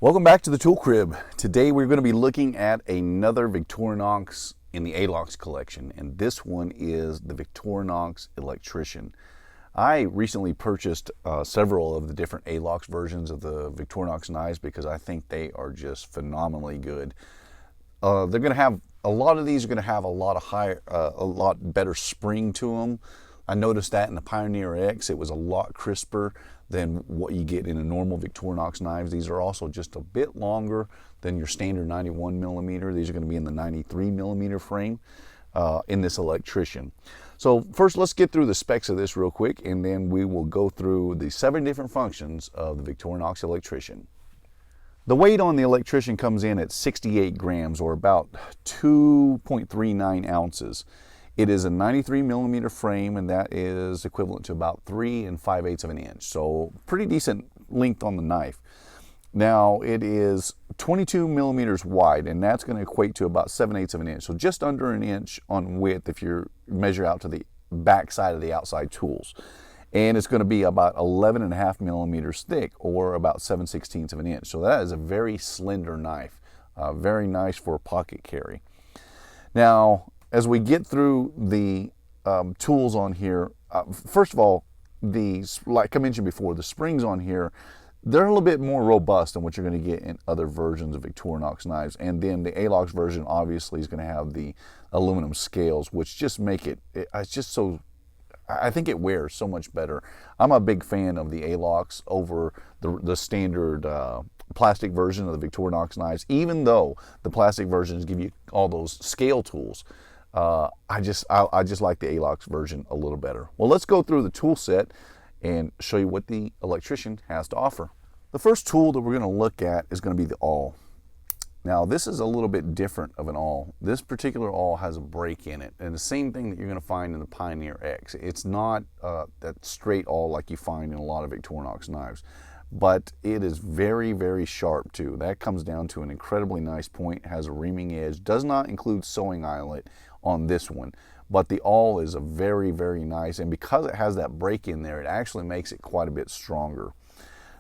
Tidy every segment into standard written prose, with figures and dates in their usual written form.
Welcome back to the Tool Crib. Today we're going to be looking at another Victorinox in the Alox collection, and this one is the Victorinox Electrician. I recently purchased several of the different Alox versions of the Victorinox knives because I think they are just phenomenally good. They're going to have a lot of these are going to have a lot better spring to them. I noticed that in the Pioneer X, it was a lot crisper than what you get in a normal Victorinox knives. These are also just a bit longer than your standard 91 millimeter. These are going to be in the 93 millimeter frame in this Electrician. So first, let's get through the specs of this real quick, and then we will go through the 7 different functions of the Victorinox Electrician. The weight on the Electrician comes in at 68 grams, or about 2.39 ounces. It is a 93 millimeter frame, and that is equivalent to about 3 5/8 of an inch. So pretty decent length on the knife. Now it is 22 millimeters wide, and that's going to equate to about 7/8 of an inch. So just under an inch on width if you measure out to the back side of the outside tools. And it's going to be about 11.5 millimeters thick, or about 7/16 of an inch. So that is a very slender knife. Very nice for a pocket carry. Now, as we get through the tools on here, first of all, like I mentioned before, the springs on here, they're a little bit more robust than what you're going to get in other versions of Victorinox knives. And then the Alox version obviously is going to have the aluminum scales, which just make it's just so, I think it wears so much better. I'm a big fan of the Alox over the standard plastic version of the Victorinox knives, even though the plastic versions give you all those scale tools. I just like the Alox version a little better. Well, let's go through the tool set and show you what the Electrician has to offer. The first tool that we're going to look at is going to be the awl. Now, this is a little bit different of an awl. This particular awl has a break in it, and the same thing that you're going to find in the Pioneer X. It's not that straight awl like you find in a lot of Victorinox knives, but it is very, very sharp too. That comes down to an incredibly nice point, has a reaming edge, does not include sewing eyelet on this one, but the awl is a very, very nice, and because it has that break in there, it actually makes it quite a bit stronger.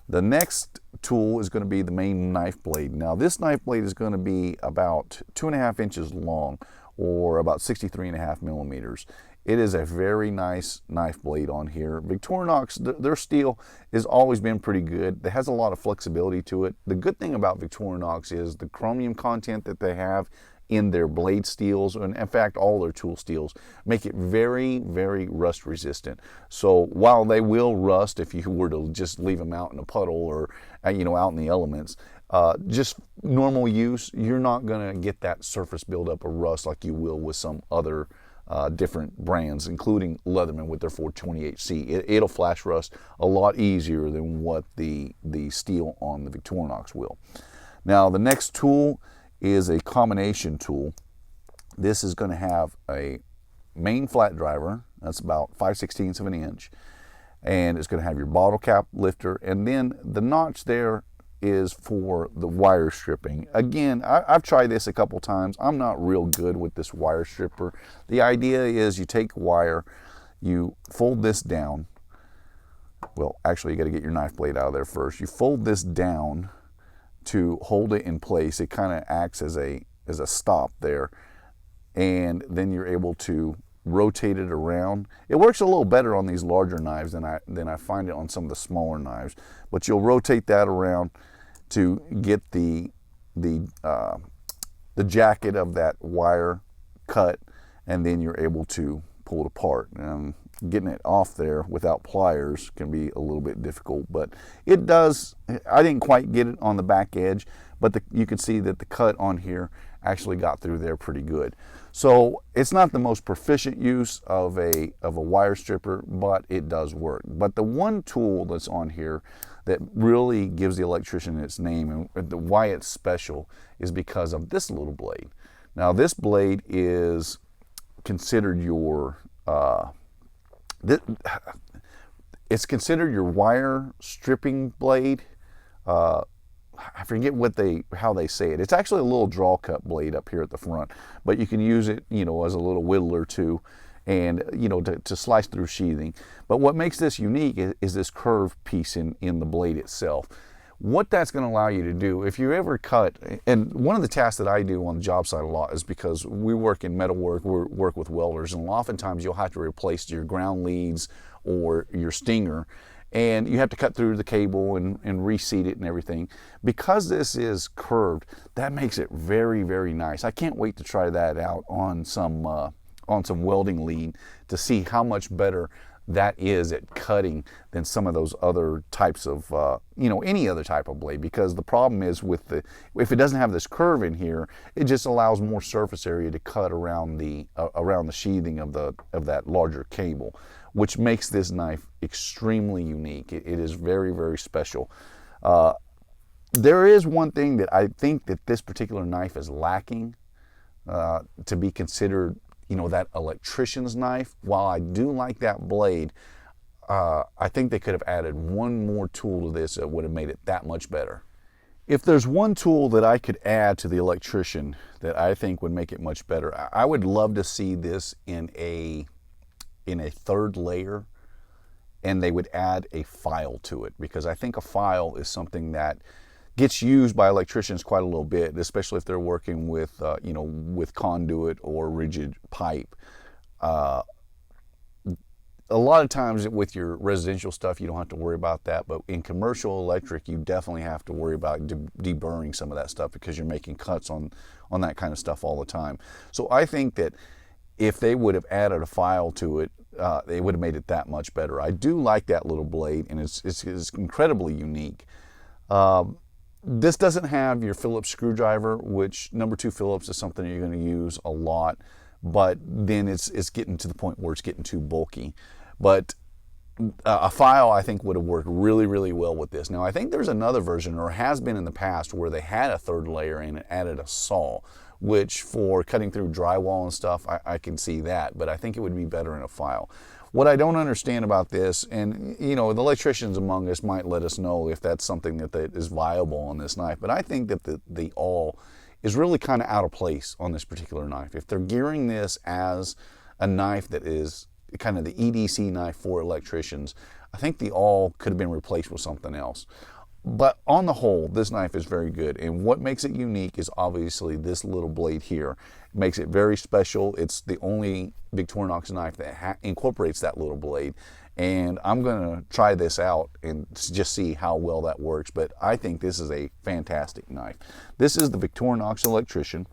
The next tool is going to be the main knife blade. Now, this knife blade is going to be about 2.5 inches long, or about 63.5 millimeters. It is a very nice knife blade on here. Victorinox, their steel has always been pretty good. It has a lot of flexibility to it. The good thing about Victorinox is the chromium content that they have in their blade steels, and in fact all their tool steels, make it very, very rust resistant. So while they will rust if you were to just leave them out in a puddle or out in the elements, just normal use, you're not going to get that surface buildup of rust like you will with some other different brands, including Leatherman with their 420HC. It'll flash rust a lot easier than what the steel on the Victorinox will. Now, the next tool is a combination tool. This is going to have a main flat driver, that's about 5/16 of an inch, and it's going to have your bottle cap lifter, and then the notch there is for the wire stripping. Again, I've tried this a couple times. I'm not real good with this wire stripper. The idea is you take wire, you fold this down. Well, actually, you got to get your knife blade out of there first. You fold this down to hold it in place. It kind of acts as a stop there, and then you're able to rotate it around. It works a little better on these larger knives than I find it on some of the smaller knives, but you'll rotate that around to get the jacket of that wire cut, and then you're able to pull it apart. Getting it off there without pliers can be a little bit difficult, but it does. I didn't quite get it on the back edge, but you can see that the cut on here actually got through there pretty good. So it's not the most proficient use of a wire stripper, but it does work. But the one tool that's on here that really gives the Electrician its name and why it's special is because of this little blade. Now, this blade is considered your it's considered your wire stripping blade. I forget how they say it. It's actually a little draw cut blade up here at the front, but you can use it, as a little whittler too, and to slice through sheathing. But what makes this unique is this curved piece in the blade itself. What that's going to allow you to do, if you ever cut, and one of the tasks that I do on the job site a lot is because we work in metal work, we work with welders, and oftentimes you'll have to replace your ground leads or your stinger, and you have to cut through the cable and reseat it and everything. Because this is curved, that makes it very, very nice. I can't wait to try that out on some welding lead to see how much better that is at cutting than some of those other types of, any other type of blade. Because the problem is if it doesn't have this curve in here, it just allows more surface area to cut around the sheathing of that larger cable, which makes this knife extremely unique. It is very, very special. There is one thing that I think that this particular knife is lacking to be considered, that electrician's knife. While I do like that blade, I think they could have added one more tool to this that would have made it that much better. If there's one tool that I could add to the electrician that I think would make it much better, I would love to see this in a third layer, and they would add a file to it, because I think a file is something that gets used by electricians quite a little bit, especially if they're working with, with conduit or rigid pipe. A lot of times with your residential stuff, you don't have to worry about that, but in commercial electric, you definitely have to worry about deburring some of that stuff, because you're making cuts on that kind of stuff all the time. So I think that if they would have added a file to it, they would have made it that much better. I do like that little blade, and it's incredibly unique. This doesn't have your Phillips screwdriver, which number 2 Phillips is something you're going to use a lot, but then it's getting to the point where it's getting too bulky. But a file, I think, would have worked really, really well with this. Now, I think there's another version, or has been in the past, where they had a third layer and it added a saw, which for cutting through drywall and stuff, I can see that, but I think it would be better in a file. What I don't understand about this, and the electricians among us might let us know if that's something that is viable on this knife, but I think that the awl is really kind of out of place on this particular knife. If they're gearing this as a knife that is kind of the EDC knife for electricians, I think the awl could have been replaced with something else. But on the whole, this knife is very good, and what makes it unique is obviously this little blade here. It makes it very special. It's the only Victorinox knife that incorporates that little blade, and I'm going to try this out and just see how well that works, but I think this is a fantastic knife. This is the Victorinox Electrician.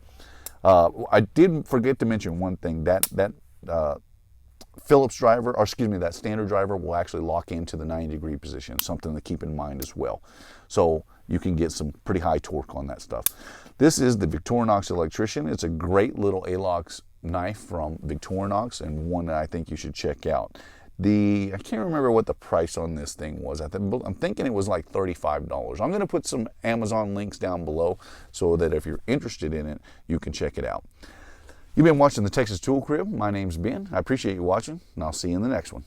I did forget to mention one thing, that Phillips driver, or excuse me, that standard driver will actually lock into the 90-degree position, something to keep in mind as well. So you can get some pretty high torque on that stuff. This is the Victorinox Electrician. It's a great little Alox knife from Victorinox, and one that I think you should check out. I can't remember what the price on this thing was. I'm thinking it was like $35. I'm going to put some Amazon links down below so that if you're interested in it, you can check it out. You've been watching the Texas Tool Crib. My name's Ben. I appreciate you watching, and I'll see you in the next one.